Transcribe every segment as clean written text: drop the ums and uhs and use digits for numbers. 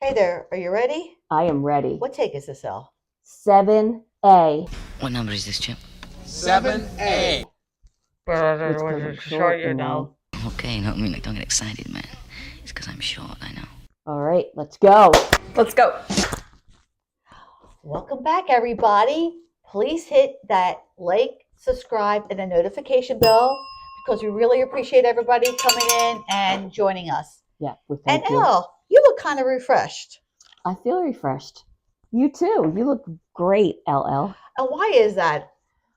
Hey there, are you ready? I am ready. What take is this, L? 7A. What number is this, Chip? 7A. It's because I'm short, you know. Okay, no, I mean, like, don't get excited, man. It's because I'm short, I know. All right, let's go. Let's go. Welcome back, everybody. Please hit that like, subscribe, and the notification bell because we really appreciate everybody coming in and joining us. Yeah, we And thank you. L, you look kind of refreshed. I feel refreshed. You too. You look great, LL. And why is that?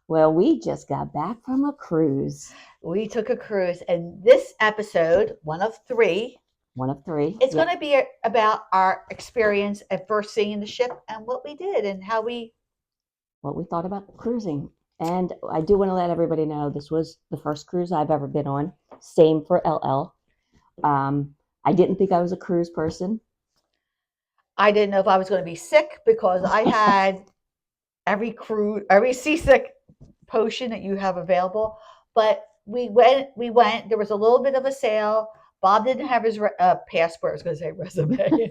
Well, we just got back from a cruise. We took a cruise, and this episode, one of three, One of three. it's Yep. going to be about our experience at first seeing the ship and what we did and how we. What we thought about cruising. And I do want to let everybody know this was the first cruise I've ever been on. Same for LL. I didn't think I was a cruise person. I didn't know if I was going to be sick because I had every seasick potion that you have available. But we went. There was a little bit of a sale. Bob didn't have his passport. I was going to say resume.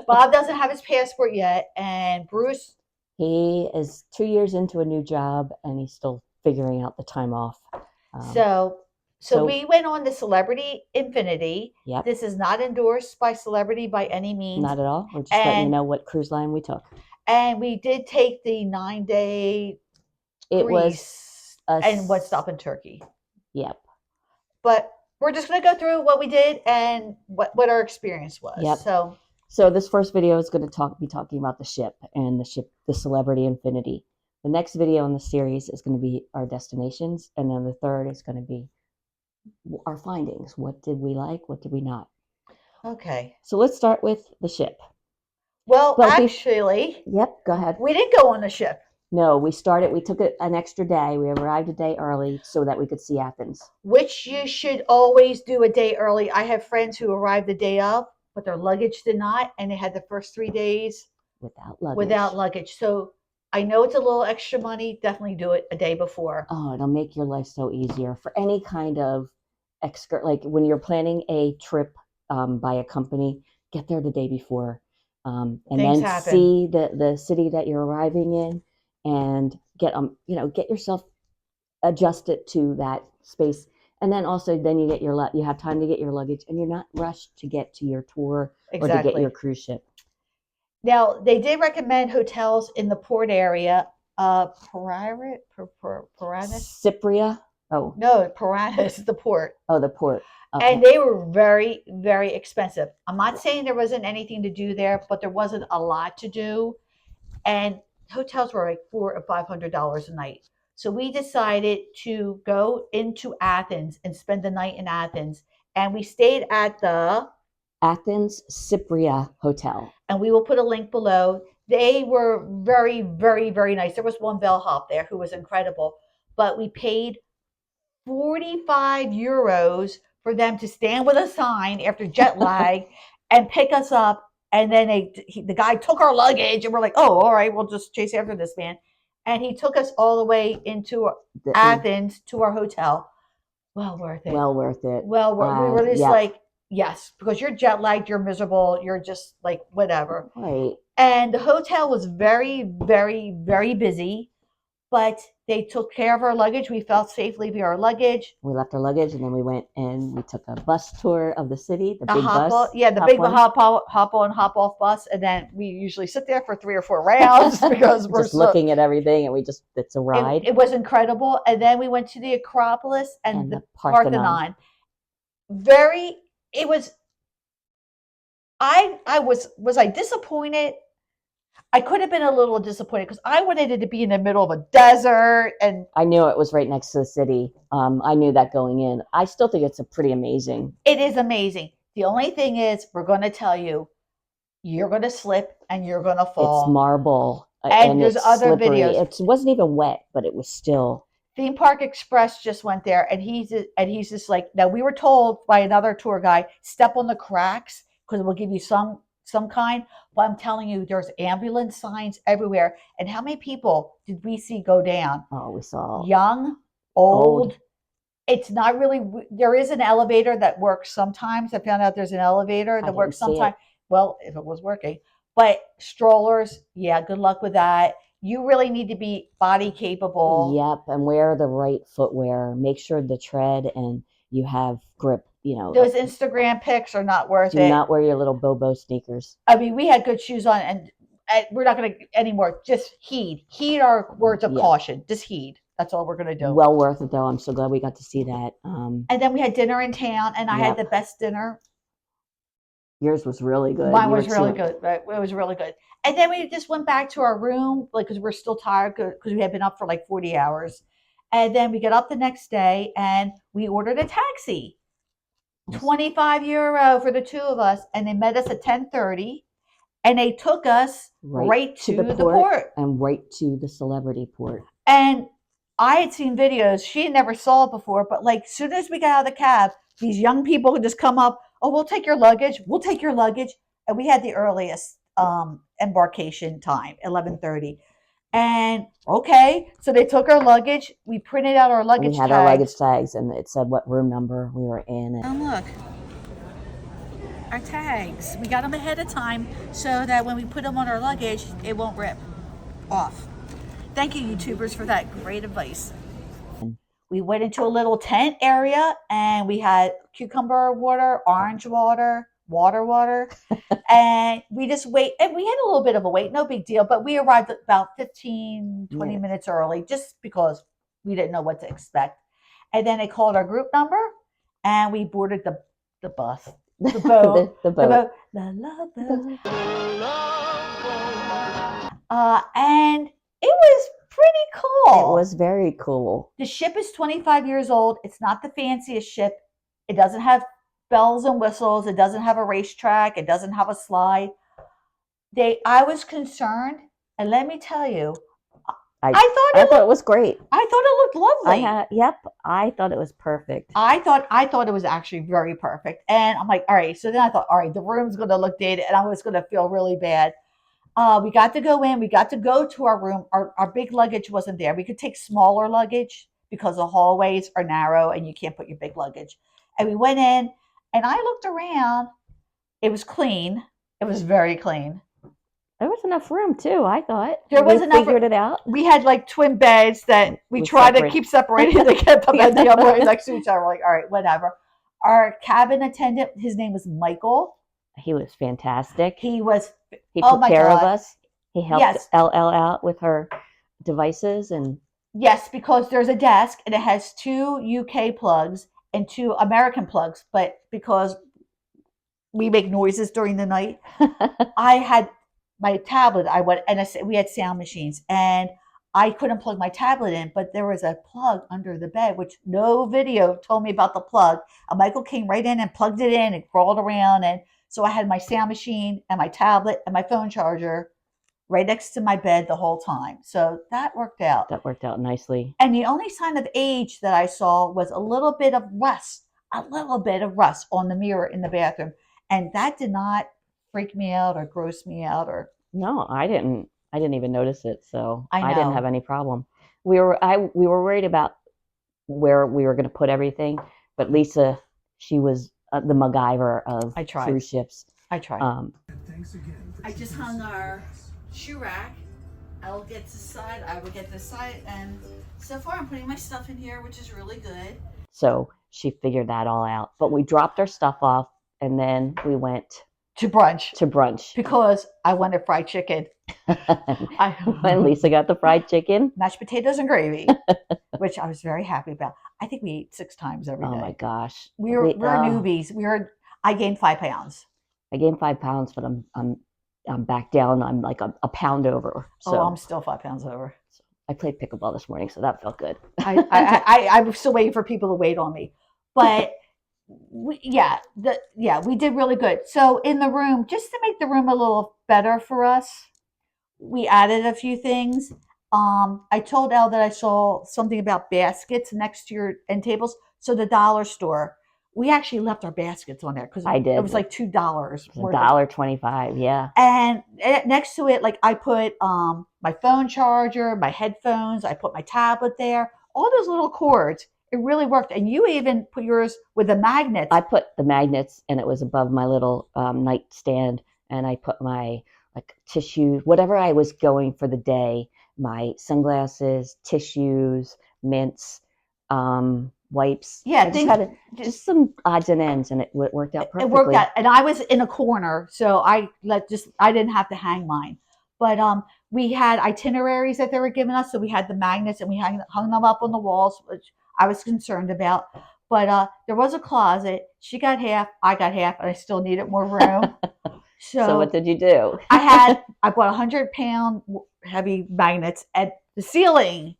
Bob doesn't have his passport yet, and Bruce. He is 2 years into a new job and he's still figuring out the time off. So we went on the Celebrity Infinity. Yep. This is not endorsed by Celebrity by any means. Not at all. We're just letting you know what cruise line we took. And we did take the 9-day It Greece and one stop in Turkey. Yep. But we're just going to go through what we did and what our experience was. Yep. So this first video is going to be talking about the ship, the Celebrity Infinity. The next video in the series is going to be our destinations, and then the third is going to be our findings. What did we like? What did we not? Okay. So let's start with the ship. Well, actually, yep, go ahead. We didn't go on the ship. No, we took an extra day. We arrived a day early so that we could see Athens. Which you should always do a day early. I have friends who arrived the day of, but their luggage did not, and they had the first 3 days without luggage. So I know it's a little extra money. Definitely do it a day before. Oh, it'll make your life so easier for any kind of like when you're planning a trip by a company, get there the day before, and then see the city that you're arriving in, and get yourself adjusted to that space. And then also you have time to get your luggage, and you're not rushed to get to your tour or to get your cruise ship. Now, they did recommend hotels in the port area. Piranha? Cypria? Oh. No, Piranha is the port. Oh, the port. Okay. And they were very, very expensive. I'm not saying there wasn't anything to do there, but there wasn't a lot to do. And hotels were like $400 or $500 a night. So we decided to go into Athens and spend the night in Athens. And we stayed at the Athens Cypria Hotel. And we will put a link below. They were very, very, very nice. There was one bellhop there who was incredible. But we paid 45 euros for them to stand with a sign after jet lag and pick us up. And then the guy took our luggage, and we're like, oh, all right, we'll just chase after this man. And he took us all the way into Athens to our hotel. Well worth it. Well worth it. Well, we were just like, yes, because you're jet lagged, you're miserable, you're just like, whatever. Right. And the hotel was very, very, very busy, but they took care of our luggage. We felt safe leaving our luggage. We left our luggage, and then we went and we took a bus tour of the city, the big bus. The big hop on, hop off bus. And then we usually sit there for 3 or 4 rounds because we're just looking at everything, and it's a ride. It was incredible. And then we went to the Acropolis and the Parthenon. Was I disappointed? I could have been a little disappointed because I wanted it to be in the middle of a desert, and I knew it was right next to the city. I knew that going in. I still think it's pretty amazing. It is amazing. The only thing is, we're going to tell you, you're going to slip and you're going to fall. It's marble, and there's other slippery. videos. It wasn't even wet, but it was still. Theme Park Express just went there, and he's just like, now we were told by another tour guide, step on the cracks because it will give you some kind. But I'm telling you, there's ambulance signs everywhere. And how many people did we see go down? Oh, we saw young, old. It's not really. There is an elevator that works sometimes. I found out there's an elevator that works sometimes. well, if it was working. But strollers, yeah, good luck with that. You really need to be body capable. Yep, and wear the right footwear. Make sure the tread and you have grip. Those Instagram pics are not worth do it. not wear your little Bobo sneakers. I mean, we had good shoes on, and we're not going to anymore. Just heed our words of caution. Just heed. That's all we're going to do. Well worth it, though. I'm so glad we got to see that. And then we had dinner in town, and I had the best dinner. Yours was really good. Mine was really good. It was really good. And then we just went back to our room, like, because we're still tired because we had been up for like 40 hours. And then we get up the next day and we ordered a taxi. 25 euro for the two of us. And they met us at 10:30 and they took us right to the port. And right to the celebrity port. And I had seen videos. She never saw it before, but like as soon as we got out of the cab, these young people would just come up. Oh, we'll take your luggage. We'll take your luggage. And we had the earliest embarkation time, 11:30. And okay, so they took our luggage. We printed out our luggage tags. We had our luggage tags, and it said what room number we were in. And look, our tags. We got them ahead of time so that when we put them on our luggage, it won't rip off. Thank you, YouTubers, for that great advice. We went into a little tent area and we had cucumber water, orange water, water. And we just wait. And we had a little bit of a wait, no big deal. But we arrived about 15, 20 minutes early just because we didn't know what to expect. And then they called our group number and we boarded the bus, the boat, the boat. The love boat. And it was pretty cool. It was very cool. The ship is 25 years old. It's not the fanciest ship. It doesn't have bells and whistles. It doesn't have a racetrack. It doesn't have a slide. I was concerned, and let me tell you, I thought it was great. I thought it looked lovely. I thought it was perfect. I thought it was actually very perfect. And I'm like, all right. So then I thought, all right, the room's going to look dated, and I was going to feel really bad. We got to go in. We got to go to our room. Our big luggage wasn't there. We could take smaller luggage because the hallways are narrow and you can't put your big luggage. And we went in, and I looked around. It was clean. It was very clean. There was enough room too. I thought there was enough. Figured it out. We had like twin beds that we tried to keep separated. They kept the beds right next to each other. We're like, all right, whatever. Our cabin attendant, his name was Michael. He was fantastic. He took care of us. He helped LL out with her devices and yes, because there's a desk and it has 2 UK plugs and 2 American plugs, but because we make noises during the night, I had my tablet. We had sound machines and I couldn't plug my tablet in, but there was a plug under the bed, which no video told me about the plug. And Michael came right in and plugged it in and crawled around. And so I had my sound machine and my tablet and my phone charger right next to my bed the whole time. So that worked out. That worked out nicely. And the only sign of age that I saw was a little bit of rust on the mirror in the bathroom. And that did not freak me out or gross me out or. No, I didn't even notice it. So I didn't have any problem. We were worried about where we were going to put everything, but Lisa, she was the MacGyver of cruise ships. I tried. I just hung our shoe rack. I will get this side, and so far I'm putting my stuff in here, which is really good. So she figured that all out. But we dropped our stuff off, and then we went to brunch. Because I wanted fried chicken. And Lisa got the fried chicken. Mashed potatoes and gravy, which I was very happy about. I think we ate 6 times every day. Oh my gosh. We're newbies. I gained 5 pounds. I gained 5 pounds, but I'm back down. I'm like a pound over. So I'm still 5 pounds over. I played pickleball this morning, so that felt good. I'm still waiting for people to wait on me. But we did really good. So in the room, just to make the room a little better for us, we added a few things. I told Elle that I saw something about baskets next to your end tables. So the dollar store, we actually left our baskets on there because I did. It was like $2. $1.25, yeah. And next to it, like I put my phone charger, my headphones, I put my tablet there, all those little cords. It really worked. And you even put yours with the magnets. I put the magnets and it was above my little nightstand and I put my like tissue, whatever I was going for the day, my sunglasses, tissues, mints, wipes. Yeah, I just had just some odds and ends, and it worked out perfectly. It worked out, and I was in a corner, so I didn't have to hang mine. But we had itineraries that they were giving us, so we had the magnets and we hung them up on the walls, which I was concerned about. But there was a closet. She got half, I got half, and I still needed more room. So what did you do? I bought 100-pound heavy magnets at the ceiling.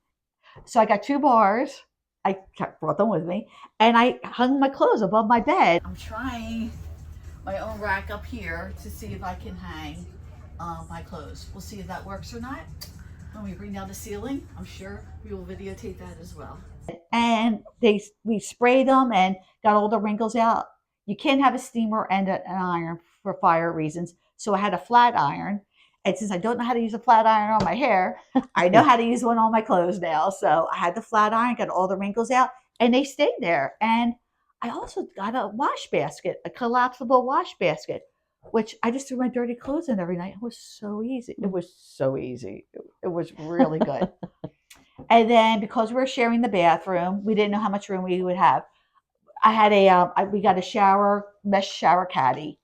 So I got 2 bars. I brought them with me, and I hung my clothes above my bed. I'm trying my own rack up here to see if I can hang my clothes. We'll see if that works or not. When we bring down the ceiling, I'm sure we will videotape that as well. And we sprayed them and got all the wrinkles out. You can't have a steamer and an iron for fire reasons, so I had a flat iron. And since I don't know how to use a flat iron on my hair, I know how to use one on my clothes now. So I had the flat iron, got all the wrinkles out, and they stayed there. And I also got a wash basket, a collapsible wash basket, which I just threw my dirty clothes in every night. It was so easy. It was so easy. It was really good. And then because we were sharing the bathroom, we didn't know how much room we would have. I had we got a mesh shower caddy,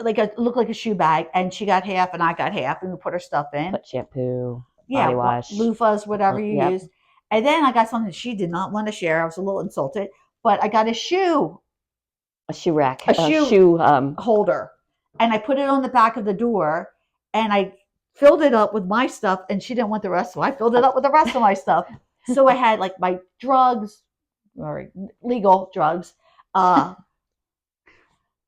looked like a shoe bag, and she got half and I got half, and we put our stuff in. Put shampoo, body wash, loofahs, whatever you use. And then I got something she did not want to share. I was a little insulted, but I got a shoe rack, a shoe holder, and I put it on the back of the door, and I filled it up with my stuff, and she didn't want the rest, so I filled it up with the rest of my stuff. So I had like my drugs, or legal drugs, like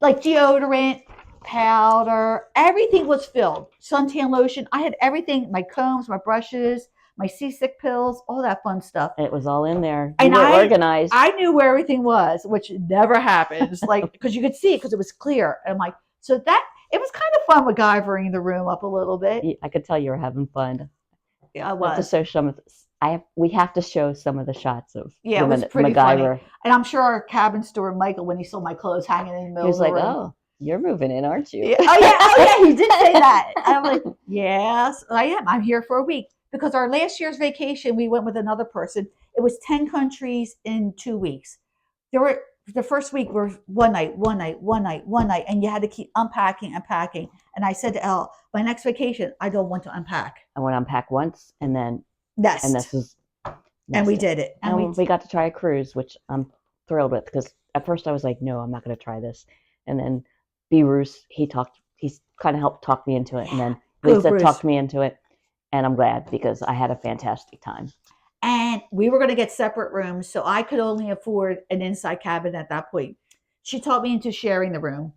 deodorant, powder, everything was filled. Suntan lotion. I had everything, my combs, my brushes, my seasick pills, all that fun stuff. It was all in there. You were organized. I knew where everything was, which never happens. Like, because you could see it because it was clear. And I'm like, so that it was kind of fun MacGyvering the room up a little bit. I could tell you were having fun. Yeah, I was. We have to show some of the shots of it was pretty MacGyver. Funny. And I'm sure our cabin steward Michael, when he saw my clothes hanging in the middle, he was like, "Oh, you're moving in, aren't you?" Yeah. Oh yeah, he did say that. And I'm like, yes, I am. I'm here for a week because our last year's vacation we went with another person. It was 10 countries in 2 weeks. The first week were one night, and you had to keep unpacking. And I said to Elle, my next vacation, I don't want to unpack. I want to unpack once and then nest. And this is and we did it. And we got to try a cruise, which I'm thrilled with because at first I was like, no, I'm not going to try this. And then B. Bruce, he's kind of helped talk me into it. And then Lisa talked me into it. And I'm glad because I had a fantastic time. And we were going to get separate rooms, so I could only afford an inside cabin at that point. She taught me into sharing the room,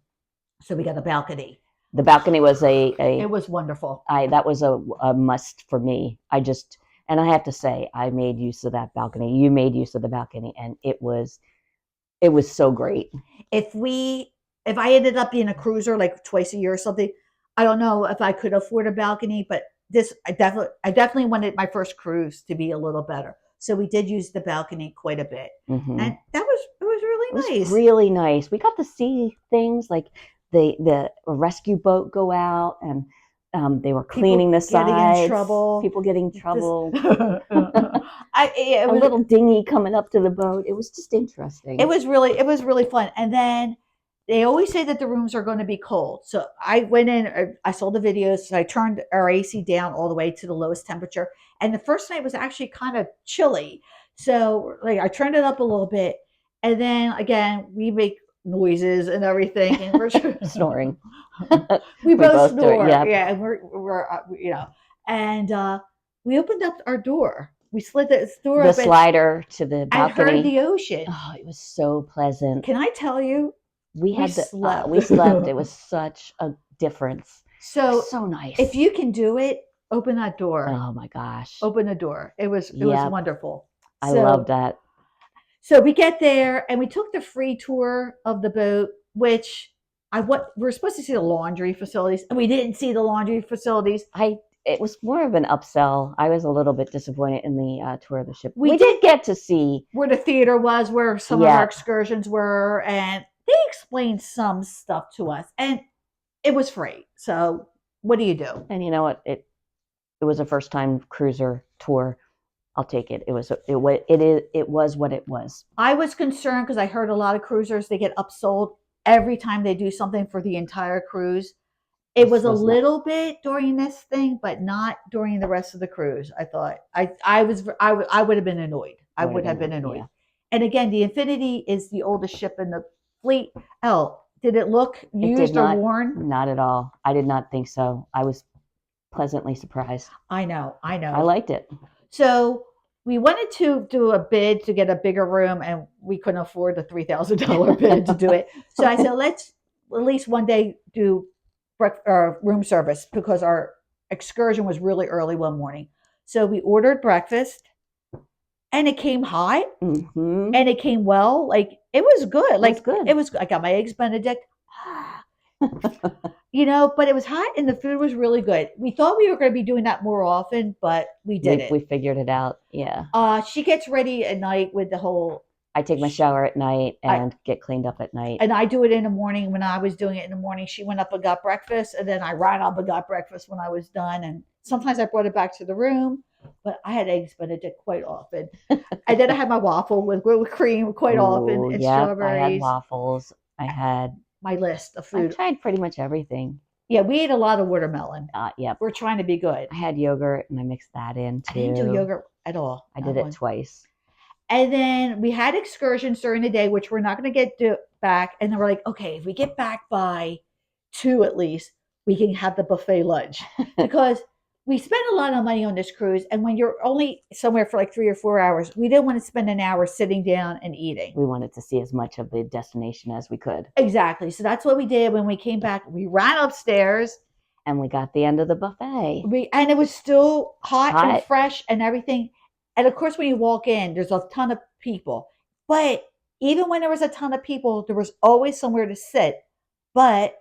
so we got a balcony. The balcony was it was wonderful. That was a must for me. And I have to say, I made use of that balcony. You made use of the balcony, and it was so great. If I ended up being a cruiser like twice a year or something, I don't know if I could afford a balcony, but I definitely wanted my first cruise to be a little better. So we did use the balcony quite a bit. Mm-hmm. And it was really nice. It was really nice. We got to see things like the rescue boat go out, and they were cleaning the sides. People getting in trouble. A little dinghy coming up to the boat. It was just interesting. It was really fun. And then they always say that the rooms are going to be cold. So I went in, I saw the videos, so I turned our AC down all the way to the lowest temperature. And the first night was actually kind of chilly. So I turned it up a little bit. And then again, we make noises and everything. And we're snoring. we both snore. Yeah. And we're and we opened up our door. We slid the door up. The slider to the balcony. And heard the ocean. Oh, it was so pleasant. Can I tell you? We slept. It was such a difference. So nice. If you can do it, open that door. Oh my gosh. Open the door. It was wonderful. I love that. So we get there and we took the free tour of the boat, which we're supposed to see the laundry facilities, and we didn't see the laundry facilities. It was more of an upsell. I was a little bit disappointed in the tour of the ship. We did get to see where the theater was, where some of our excursions were, and they explained some stuff to us. And it was free. So what do you do? And you know what? It was a first time cruiser tour. I'll take it. It was what it was. I was concerned because I heard a lot of cruisers, they get upsold every time they do something for the entire cruise. It was a little bit during this thing, but not during the rest of the cruise. I thought I would have been annoyed. I would have been annoyed. Yeah. And again, the Infinity is the oldest ship in the fleet. Oh, did it look used or worn? Not at all. I did not think so. I was pleasantly surprised. I know. I liked it. So we wanted to do a bid to get a bigger room, and we couldn't afford the $3,000 bid to do it. So I said, let's at least one day do room service because our excursion was really early one morning. So we ordered breakfast, and it came hot, and it came well. Like it was good. Like it was good. I got my eggs Benedict. But it was hot and the food was really good. We thought we were going to be doing that more often, but we didn't. We figured it out. Yeah. She gets ready at night with the whole. I take my shower at night and get cleaned up at night. And I do it in the morning. When I was doing it in the morning, she went up and got breakfast, and then I ran up and got breakfast when I was done. And sometimes I brought it back to the room, but I had eggs Benedict quite often. And then I had my waffle with cream quite often and strawberries. I had waffles. I had my list of food. I tried pretty much everything. Yeah, we ate a lot of watermelon. Yep. We're trying to be good. I had yogurt and I mixed that in too. I didn't do yogurt at all. I did it twice. And then we had excursions during the day, which we're not going to get back. And then we're like, okay, if we get back by 2 at least, we can have the buffet lunch. Because we spent a lot of money on this cruise. And when you're only somewhere for like 3 or 4 hours, we didn't want to spend an hour sitting down and eating. We wanted to see as much of the destination as we could. Exactly. So that's what we did. When we came back, we ran upstairs. And we got the end of the buffet. And it was still hot and fresh and everything. And of course, when you walk in, there's a ton of people. But even when there was a ton of people, there was always somewhere to sit. But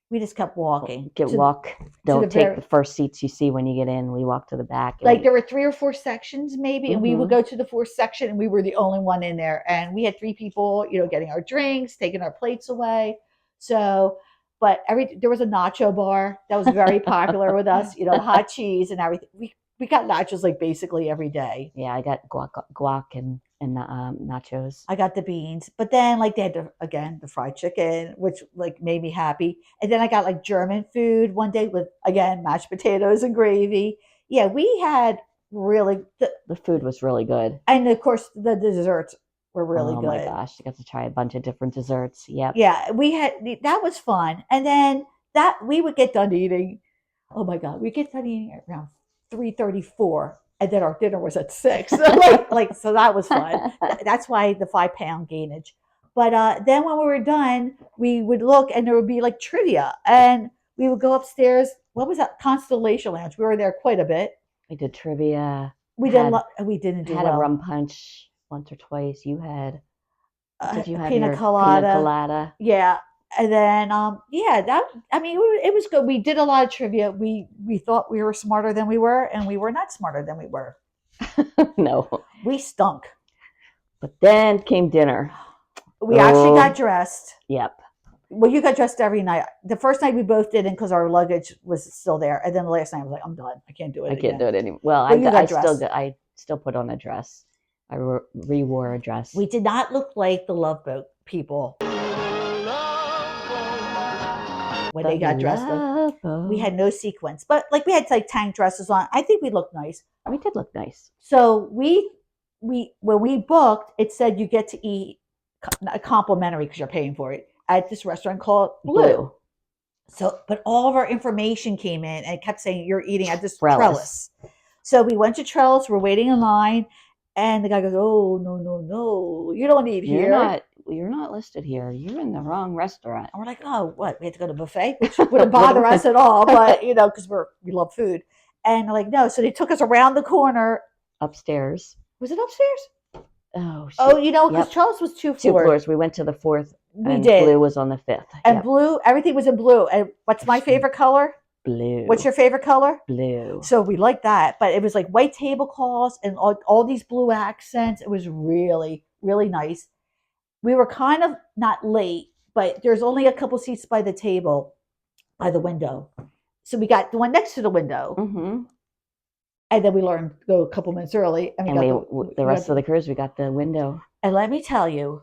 we just kept walking. Don't take the first seats you see when you get in. We walk to the back. Like there were 3 or 4 sections maybe, and we would go to the 4th section, and we were the only one in there. And we had 3 people, getting our drinks, taking our plates away. So, but there was a nacho bar that was very popular with us. Hot cheese and everything. We got nachos like basically every day. Yeah, I got guac and nachos. I got the beans, but then like they had the fried chicken, which like made me happy. And then I got like German food one day with again mashed potatoes and gravy. Yeah, we had really the food was really good, and of course the desserts were really good. Oh my gosh, I got to try a bunch of different desserts. Yep. Yeah, that was fun, and then that we would get done eating. Oh my God, we get done eating at around 3:34, and then our dinner was at 6. So so that was fun. That's why the 5-pound gainage. But then when we were done, we would look, and there would be like trivia, and we would go upstairs. What was that? Constellation Lounge. We were there quite a bit. We did trivia. We didn't do had well. A rum punch once or twice. You had. Did you have pina colada? Pina colada. Yeah. And then, it was good. We did a lot of trivia. We thought we were smarter than we were, and we were not smarter than we were. No. We stunk. But then came dinner. We actually got dressed. Yep. Well, you got dressed every night. The first night we both didn't because our luggage was still there. And then the last night I was like, I'm done. I can't do it. I can't do it anymore. Well, I still put on a dress. I re-wore a dress. We did not look like the Love Boat people. When they got dressed up. We had no sequins, but like we had like tank dresses on. I think we looked nice. We did look nice. So we when we booked, it said you get to eat complimentary because you're paying for it at this restaurant called Blue. So, but all of our information came in and it kept saying you're eating at this Trellis. So we went to Trellis. We're waiting in line, and the guy goes, "Oh no, you don't eat here. You're not listed here. You're in the wrong restaurant." And we're like, "Oh, what? We had to go to buffet," which wouldn't bother us at all, but because we love food. And they're like, no. So they took us around the corner upstairs. Was it upstairs? Oh, because Trellis was 2 floors. 2 floors. We went to the 4th. We did. Blue was on the 5th. And blue, everything was in blue. And what's my favorite color? Blue. What's your favorite color? Blue. So we liked that, but it was like white tablecloths and all these blue accents. It was really, really nice. We were kind of not late, but there's only a couple seats by the table. by the window. So we got the one next to the window. Mm-hmm. And then we learned to go a couple minutes early. And the rest of the cruise, we got the window. And let me tell you,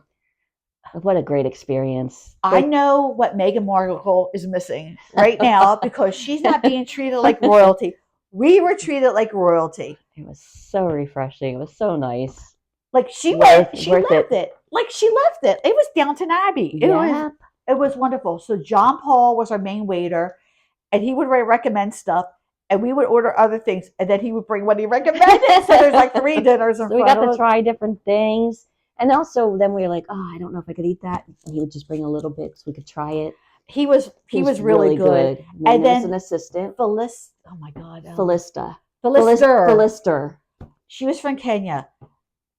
what a great experience. I know what Meghan Markle is missing right now because she's not being treated like royalty. We were treated like royalty. It was so refreshing. It was so nice. Like she left it. Like she left it. It was Downton Abbey. It was wonderful. So John Paul was our main waiter, and he would recommend stuff, and we would order other things, and then he would bring what he recommended. So there's like 3 dinners in front of us. We got to try different things. And also then we were like, oh, I don't know if I could eat that. And he would just bring a little bit so we could try it. He was really good. And then an assistant. Oh my God. Philister. She was from Kenya.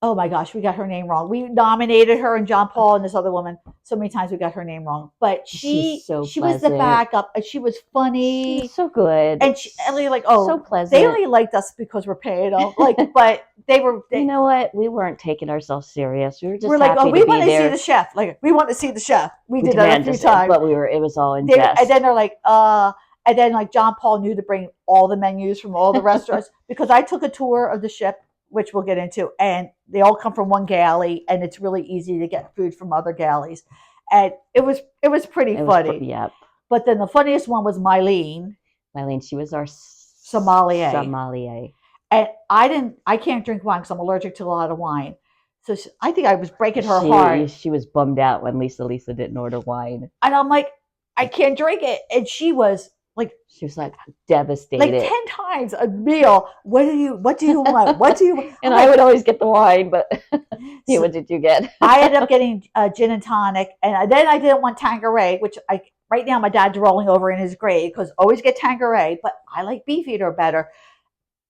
Oh my gosh, we got her name wrong. We nominated her and John Paul and this other woman so many times we got her name wrong. But she was the backup, and she was funny. She was so good. And so pleasant. They only liked us because we're paying them. But you know what? We weren't taking ourselves serious. We were just we want to see the chef. Like we want to see the chef. We did that a few times. But it was all in jest. And then they're like, and then like John Paul knew to bring all the menus from all the restaurants because I took a tour of the ship, which we'll get into, and they all come from one galley, and it's really easy to get food from other galleys. And it was pretty funny. Yep. But then the funniest one was Mylene. She was our sommelier. And I can't drink wine because I'm allergic to a lot of wine. So I think I was breaking her heart. She was bummed out when Lisa didn't order wine. And I'm like, I can't drink it. And she was like devastated. Like 10 times a meal. What do you want? What do you And I would always get the wine, but what did you get? I ended up getting gin and tonic, and then I didn't want Tanqueray, which right now my dad's rolling over in his grave because always get Tanqueray, but I like Beefeater better.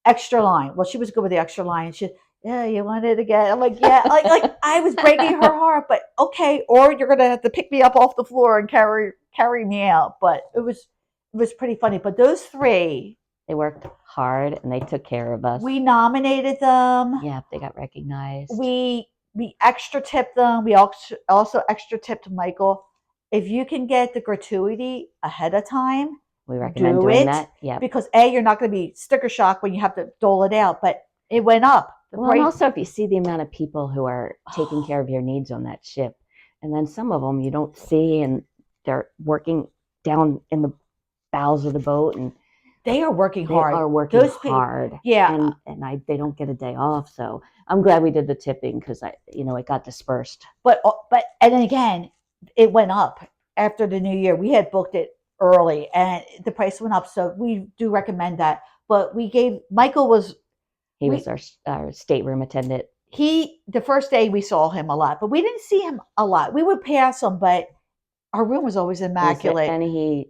Extra lime. Well, she was good with the extra lime. She, yeah, you want it again? I'm like, yeah. Like I was breaking her heart, but okay. Or you're gonna have to pick me up off the floor and carry me out. But it was pretty funny. But those 3, they worked hard and they took care of us. We nominated them. Yeah, they got recognized. We extra tipped them. We also extra tipped Michael. If you can get the gratuity ahead of time, we recommend doing that. Yeah, because you're not going to be sticker shock when you have to dole it out, but it went up. And also if you see the amount of people who are taking care of your needs on that ship, and then some of them you don't see, and they're working down in the bowels of the boat, and they are working hard. They are working hard. Yeah, and they don't get a day off. So I'm glad we did the tipping because it got dispersed. But and then again, it went up after the new year. We had booked it early, and the price went up. So we do recommend that. But Michael was our stateroom attendant. The first day we saw him a lot, but we didn't see him a lot. We would pass him, but our room was always immaculate. And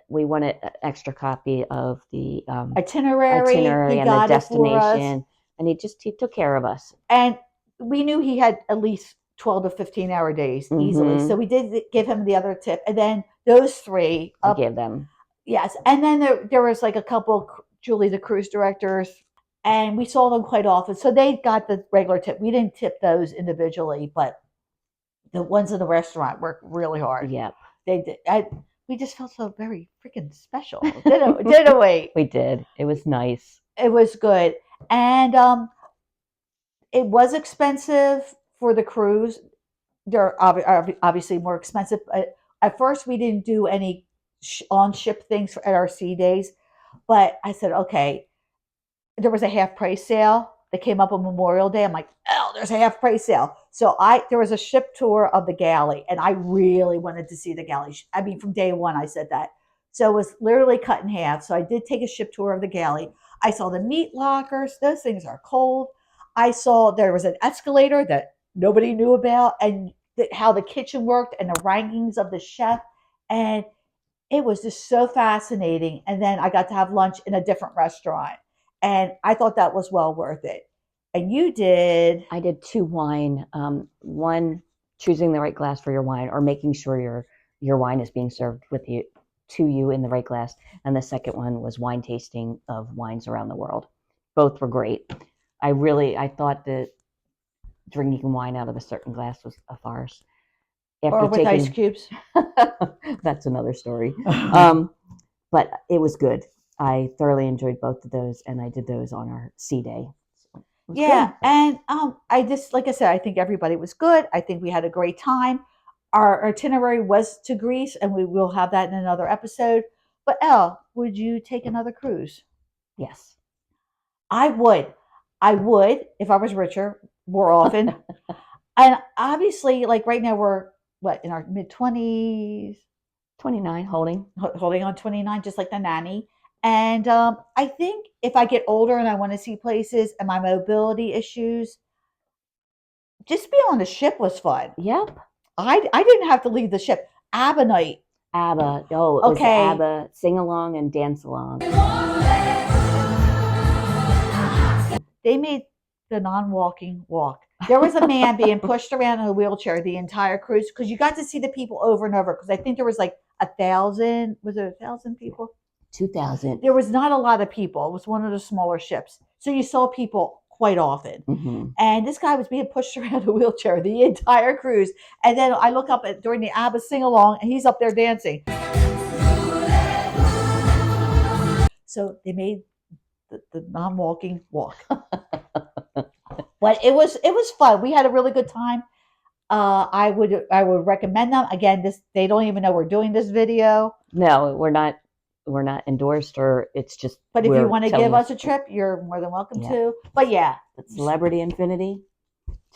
we wanted an extra copy of the itinerary and the destination, and he took care of us. And we knew he had at least 12 to 15-hour days easily, so we did give him the other tip. And then those 3, I gave them. Yes, and then there was like a couple, Julie, the cruise directors, and we saw them quite often, so they got the regular tip. We didn't tip those individually, but the ones in the restaurant worked really hard. Yep, they did. We just felt so very freaking special, didn't we? We did. It was nice. It was good. And it was expensive for the cruise. They're obviously more expensive. At first, we didn't do any on-ship things at our sea days. But I said, okay, there was a half-price sale that came up on Memorial Day. I'm like, oh, there's a half-price sale. So there was a ship tour of the galley, and I really wanted to see the galley. I mean, from day one, I said that. So it was literally cut in half. So I did take a ship tour of the galley. I saw the meat lockers. Those things are cold. I saw there was an escalator that nobody knew about, and how the kitchen worked, and the rankings of the chef. And it was just so fascinating. And then I got to have lunch in a different restaurant. And I thought that was well worth it. And you did? I did 2 wine. One, choosing the right glass for your wine, or making sure your wine is being served to you in the right glass. And the second one was wine tasting of wines around the world. Both were great. I thought that drinking wine out of a certain glass was a farce. Or with ice cubes. That's another story. but it was good. I thoroughly enjoyed both of those, and I did those on our sea day. So Yeah, good. and I just like I said, I think everybody was good. I think we had a great time. Our itinerary was to Greece, and we will have that in another episode. But Elle, would you take another cruise? Yes. I would. I would if I was richer more often. And obviously, like right now, we're what in our mid 20s, 29 holding. holding on 29, just like the nanny. And I think if I get older and I want to see places and my mobility issues, just being on the ship was fun. Yep. I didn't have to leave the ship. ABBA night. ABBA. Oh, it was the Okay. ABBA sing along and dance along. They made the non-walking walk. There was a man being pushed around in a wheelchair the entire cruise because you got to see the people over and over. Because I think there was like 1,000. Was it 1,000 people? 2000. There was not a lot of people. It was one of the smaller ships, so you saw people quite often. Mm-hmm. And this guy was being pushed around a wheelchair the entire cruise. And then I look up during the ABBA sing along, and he's up there dancing. So they made the non-walking walk. But it was fun. We had a really good time. I would recommend them. Again, they don't even know we're doing this video. No, we're not endorsed, or it's just. But if you want to give us a trip, you're more than welcome to. But yeah, Celebrity Infinity,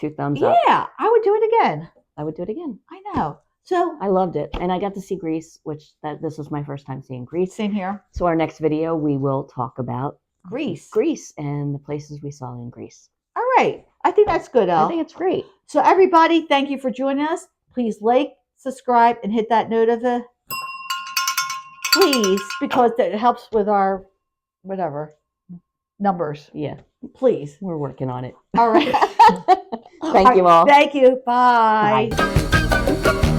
2 thumbs up. Yeah, I would do it again. I would do it again. I know. So I loved it, and I got to see Greece, this was my first time seeing Greece. Same here. So our next video, we will talk about Greece and the places we saw in Greece. All right. I think that's good, Elle. I think it's great. So everybody, thank you for joining us. Please like, subscribe, and hit that notification. Please, because it helps with our numbers. Yeah. Please. We're working on it. All right. Thank you all. Thank you. Bye. Bye.